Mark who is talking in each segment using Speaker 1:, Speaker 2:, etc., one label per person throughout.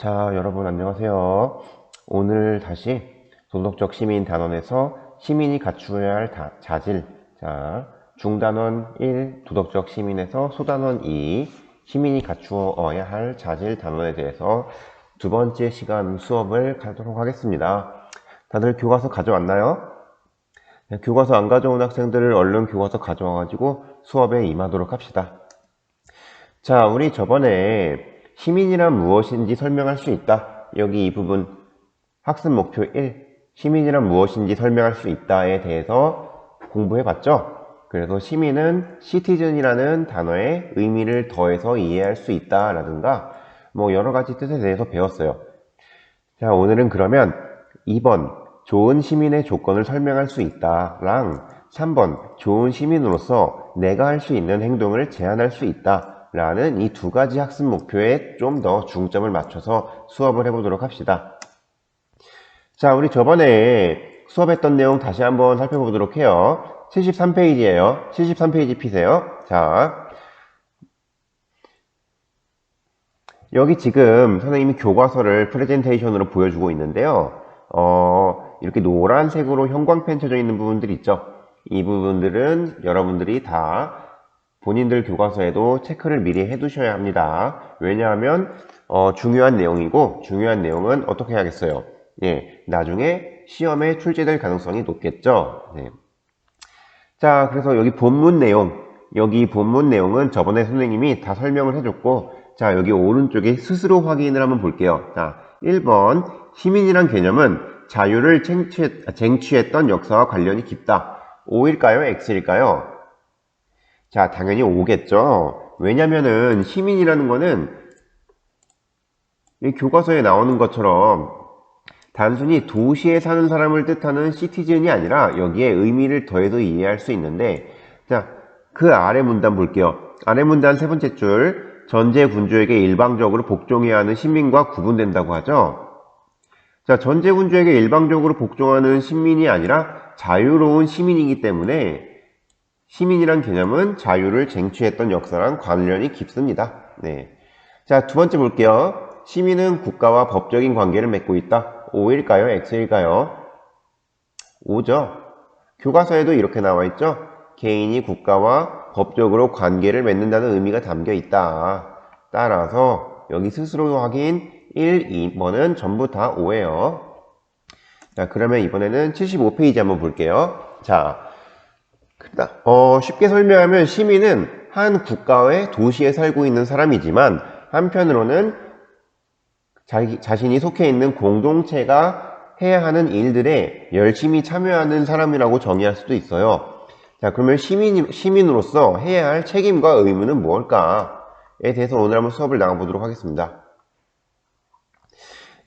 Speaker 1: 자, 여러분 안녕하세요. 오늘 다시 도덕적 시민 단원에서 시민이 갖추어야 할 자질. 자, 중단원 1, 도덕적 시민에서 소단원 2, 시민이 갖추어야 할 자질 단원에 대해서 두 번째 시간 수업을 가도록 하겠습니다. 다들 교과서 가져왔나요? 네, 교과서 안 가져온 학생들을 얼른 교과서 가져와가지고 수업에 임하도록 합시다. 자, 우리 저번에 시민이란 무엇인지 설명할 수 있다. 여기 이 부분 학습 목표 1, 시민이란 무엇인지 설명할 수 있다에 대해서 공부해 봤죠? 그래서 시민은 citizen이라는 단어의 의미를 더해서 이해할 수 있다 라든가 뭐 여러 가지 뜻에 대해서 배웠어요. 자, 오늘은 그러면 2번 좋은 시민의 조건을 설명할 수 있다 랑 3번 좋은 시민으로서 내가 할 수 있는 행동을 제안할 수 있다 라는 이 두 가지 학습 목표에 좀 더 중점을 맞춰서 수업을 해보도록 합시다. 자, 우리 저번에 수업했던 내용 다시 한번 살펴보도록 해요. 73페이지예요. 73페이지 피세요. 자, 여기 지금 선생님이 교과서를 프레젠테이션으로 보여주고 있는데요. 이렇게 노란색으로 형광펜 쳐져 있는 부분들이 있죠. 이 부분들은 여러분들이 다 본인들 교과서에도 체크를 미리 해두셔야 합니다. 왜냐하면 중요한 내용이고 중요한 내용은 어떻게 해야겠어요? 예, 나중에 시험에 출제될 가능성이 높겠죠. 네. 자, 그래서 여기 본문 내용은 저번에 선생님이 다 설명을 해줬고, 자, 여기 오른쪽에 스스로 확인을 한번 볼게요. 자, 1번 시민이란 개념은 자유를 쟁취했던 역사와 관련이 깊다. O일까요? X일까요? 자, 당연히 O겠죠. 왜냐면은 시민이라는 거는 이 교과서에 나오는 것처럼 단순히 도시에 사는 사람을 뜻하는 시티즌이 아니라 여기에 의미를 더해서 이해할 수 있는데, 자, 그 아래 문단 볼게요. 아래 문단 세 번째 줄, 전제 군주에게 일방적으로 복종해야 하는 시민과 구분된다고 하죠. 자, 전제 군주에게 일방적으로 복종하는 시민이 아니라 자유로운 시민이기 때문에 시민이란 개념은 자유를 쟁취했던 역사랑 관련이 깊습니다. 네. 자, 두 번째 볼게요. 시민은 국가와 법적인 관계를 맺고 있다. O일까요? X일까요? O죠. 교과서에도 이렇게 나와 있죠. 개인이 국가와 법적으로 관계를 맺는다는 의미가 담겨 있다. 따라서 여기 스스로 확인 1, 2번은 전부 다 O예요. 자, 그러면 이번에는 75페이지 한번 볼게요. 자, 쉽게 설명하면 시민은 한 국가의 도시에 살고 있는 사람이지만 한편으로는 자신이 속해 있는 공동체가 해야 하는 일들에 열심히 참여하는 사람이라고 정의할 수도 있어요. 자, 그러면 시민으로서 해야 할 책임과 의무는 무엇일까에 대해서 오늘 한번 수업을 나가보도록 하겠습니다.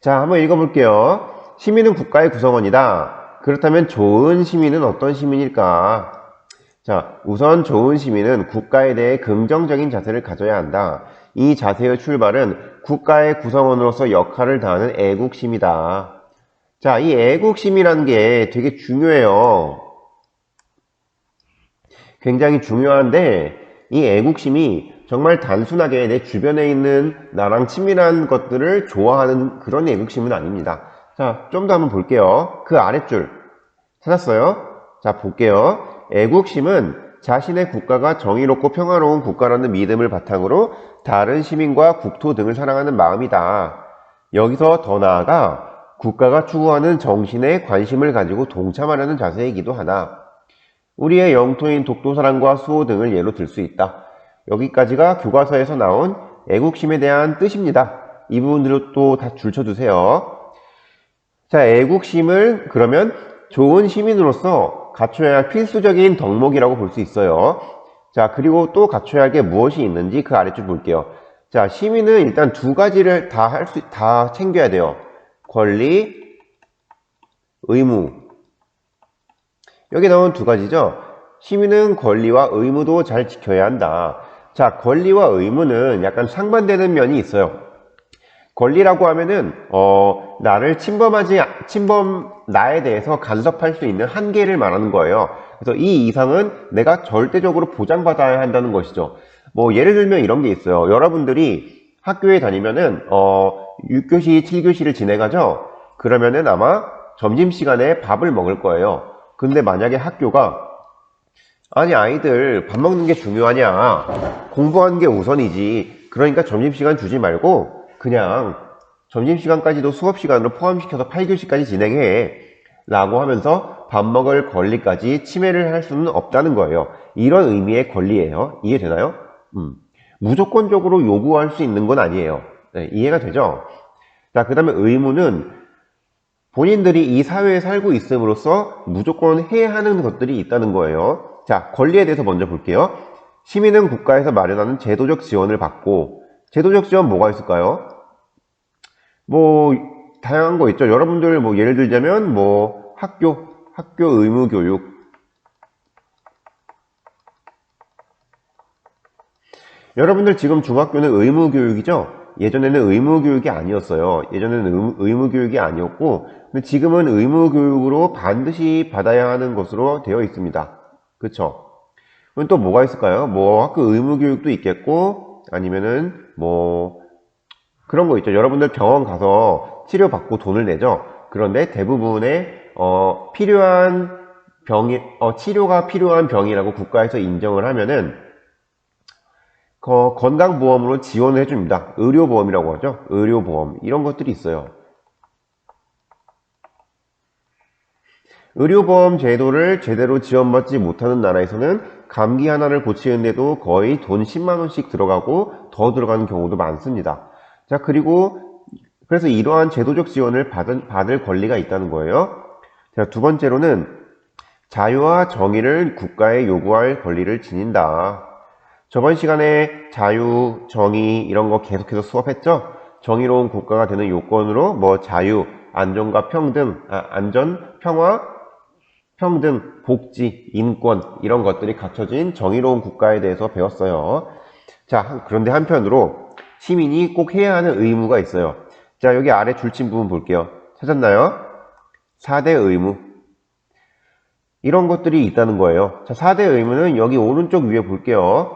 Speaker 1: 자, 한번 읽어볼게요. 시민은 국가의 구성원이다. 그렇다면 좋은 시민은 어떤 시민일까? 자, 우선 좋은 시민은 국가에 대해 긍정적인 자세를 가져야 한다. 이 자세의 출발은 국가의 구성원으로서 역할을 다하는 애국심이다. 자, 이 애국심이라는 게 되게 중요해요. 굉장히 중요한데 이 애국심이 정말 단순하게 내 주변에 있는 나랑 친밀한 것들을 좋아하는 그런 애국심은 아닙니다. 자, 좀 더 한번 볼게요. 그 아랫줄 찾았어요? 자, 볼게요. 애국심은 자신의 국가가 정의롭고 평화로운 국가라는 믿음을 바탕으로 다른 시민과 국토 등을 사랑하는 마음이다. 여기서 더 나아가 국가가 추구하는 정신에 관심을 가지고 동참하려는 자세이기도 하다. 우리의 영토인 독도사랑과 수호 등을 예로 들 수 있다. 여기까지가 교과서에서 나온 애국심에 대한 뜻입니다. 이 부분들을 또 다 줄쳐두세요. 자, 애국심을 그러면 좋은 시민으로서 갖춰야 할 필수적인 덕목이라고 볼 수 있어요. 자, 그리고 또 갖춰야 할 게 무엇이 있는지 그 아래쪽 볼게요. 자, 시민은 일단 두 가지를 다 챙겨야 돼요. 권리, 의무. 여기 나온 두 가지죠. 시민은 권리와 의무도 잘 지켜야 한다. 자, 권리와 의무는 약간 상반되는 면이 있어요. 권리라고 하면은 나에 대해서 간섭할 수 있는 한계를 말하는 거예요. 그래서 이 이상은 내가 절대적으로 보장받아야 한다는 것이죠. 뭐 예를 들면 이런 게 있어요. 여러분들이 학교에 다니면은 6교시, 7교시를 지내가죠? 그러면은 아마 점심시간에 밥을 먹을 거예요. 근데 만약에 학교가 아니 아이들 밥 먹는 게 중요하냐, 공부하는 게 우선이지, 그러니까 점심시간 주지 말고 그냥 점심시간까지도 수업시간으로 포함시켜서 8교시까지 진행해 라고 하면서 밥 먹을 권리까지 침해를 할 수는 없다는 거예요. 이런 의미의 권리예요. 이해되나요? 무조건적으로 요구할 수 있는 건 아니에요. 네, 이해가 되죠? 자, 그 다음에 의무는 본인들이 이 사회에 살고 있음으로써 무조건 해야 하는 것들이 있다는 거예요. 자, 권리에 대해서 먼저 볼게요. 시민은 국가에서 마련하는 제도적 지원을 받고, 제도적 지원 뭐가 있을까요? 뭐 다양한 거 있죠. 여러분들 뭐 예를 들자면 뭐 학교 의무 교육, 여러분들 지금 중학교는 의무 교육이죠. 예전에는 의무 교육이 아니었어요. 예전에는 의무 교육이 아니었고, 근데 지금은 의무 교육으로 반드시 받아야 하는 것으로 되어 있습니다. 그쵸? 그럼 또 뭐가 있을까요? 뭐 학교 의무 교육도 있겠고, 아니면은 뭐 그런 거 있죠. 여러분들 병원 가서 치료받고 돈을 내죠. 그런데 대부분의 필요한 병이 치료가 필요한 병이라고 국가에서 인정을 하면은 건강보험으로 지원을 해줍니다. 의료보험이라고 하죠. 의료보험 이런 것들이 있어요. 의료보험 제도를 제대로 지원받지 못하는 나라에서는 감기 하나를 고치는데도 거의 돈 10만원씩 들어가고 더 들어가는 경우도 많습니다. 자, 그리고 그래서 이러한 제도적 지원을 받을 권리가 있다는 거예요. 자, 두 번째로는 자유와 정의를 국가에 요구할 권리를 지닌다. 저번 시간에 자유, 정의 이런 거 계속해서 수업했죠? 정의로운 국가가 되는 요건으로 뭐 자유, 안전과 평등, 안전, 평화, 평등, 복지, 인권 이런 것들이 갖춰진 정의로운 국가에 대해서 배웠어요. 자, 그런데 한편으로 시민이 꼭 해야 하는 의무가 있어요. 자, 여기 아래 줄친 부분 볼게요. 찾았나요? 4대 의무. 이런 것들이 있다는 거예요. 자, 4대 의무는 여기 오른쪽 위에 볼게요.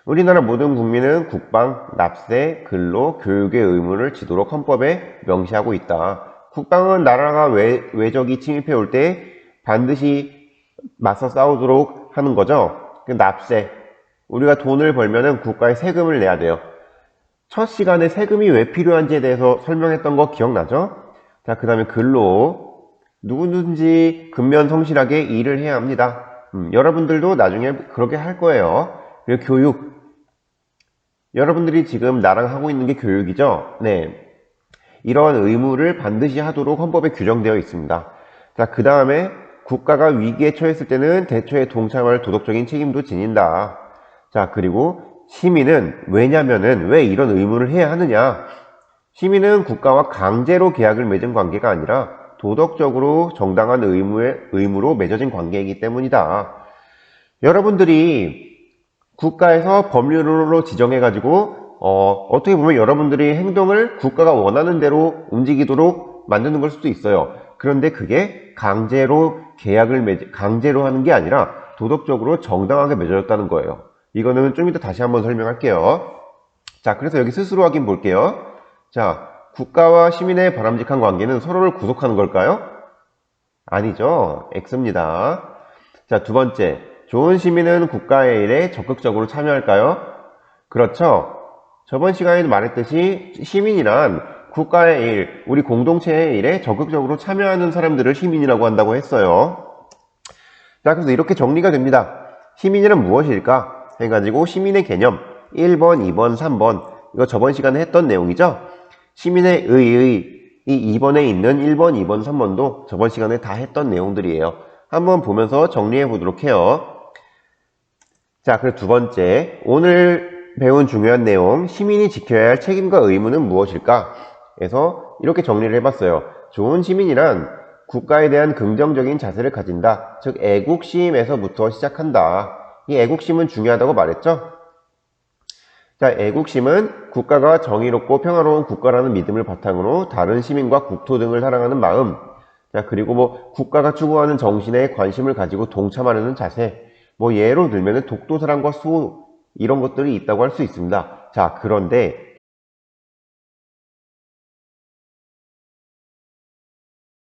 Speaker 1: 우리나라 모든 국민은 국방, 납세, 근로, 교육의 의무를 지도록 헌법에 명시하고 있다. 국방은 나라가 외적이 침입해 올 때 반드시 맞서 싸우도록 하는 거죠. 그 납세. 우리가 돈을 벌면은 국가에 세금을 내야 돼요. 첫 시간에 세금이 왜 필요한지에 대해서 설명했던 거 기억나죠? 자, 그 다음에 근로. 누구든지 근면성실하게 일을 해야 합니다. 여러분들도 나중에 그렇게 할 거예요. 그리고 교육. 여러분들이 지금 나랑 하고 있는 게 교육이죠? 네. 이러한 의무를 반드시 하도록 헌법에 규정되어 있습니다. 자, 그 다음에 국가가 위기에 처했을 때는 대처에 동참할 도덕적인 책임도 지닌다. 자, 그리고 시민은 왜냐면은 왜 이런 의무를 해야 하느냐? 시민은 국가와 강제로 계약을 맺은 관계가 아니라 도덕적으로 정당한 의무로 맺어진 관계이기 때문이다. 여러분들이 국가에서 법률로 지정해가지고 어떻게 보면 여러분들이 행동을 국가가 원하는 대로 움직이도록 만드는 걸 수도 있어요. 그런데 그게 강제로 강제로 하는 게 아니라 도덕적으로 정당하게 맺어졌다는 거예요. 이거는 좀 이따 다시 한번 설명할게요. 자, 그래서 여기 스스로 확인 볼게요. 자, 국가와 시민의 바람직한 관계는 서로를 구속하는 걸까요? 아니죠. X입니다. 자, 두 번째. 좋은 시민은 국가의 일에 적극적으로 참여할까요? 그렇죠. 저번 시간에도 말했듯이 시민이란 국가의 일, 우리 공동체의 일에 적극적으로 참여하는 사람들을 시민이라고 한다고 했어요. 자, 그래서 이렇게 정리가 됩니다. 시민이란 무엇일까? 해가지고 시민의 개념 1번, 2번, 3번 이거 저번 시간에 했던 내용이죠. 시민의 이 2번에 있는 1번, 2번, 3번도 저번 시간에 다 했던 내용들이에요. 한번 보면서 정리해 보도록 해요. 자, 그리고 두 번째, 오늘 배운 중요한 내용, 시민이 지켜야 할 책임과 의무는 무엇일까? 그래서 이렇게 정리를 해봤어요. 좋은 시민이란 국가에 대한 긍정적인 자세를 가진다. 즉, 애국심에서부터 시작한다. 이 애국심은 중요하다고 말했죠? 자, 애국심은 국가가 정의롭고 평화로운 국가라는 믿음을 바탕으로 다른 시민과 국토 등을 사랑하는 마음. 자, 그리고 뭐 국가가 추구하는 정신에 관심을 가지고 동참하려는 자세. 뭐 예로 들면은 독도사랑과 수호 이런 것들이 있다고 할 수 있습니다. 자, 그런데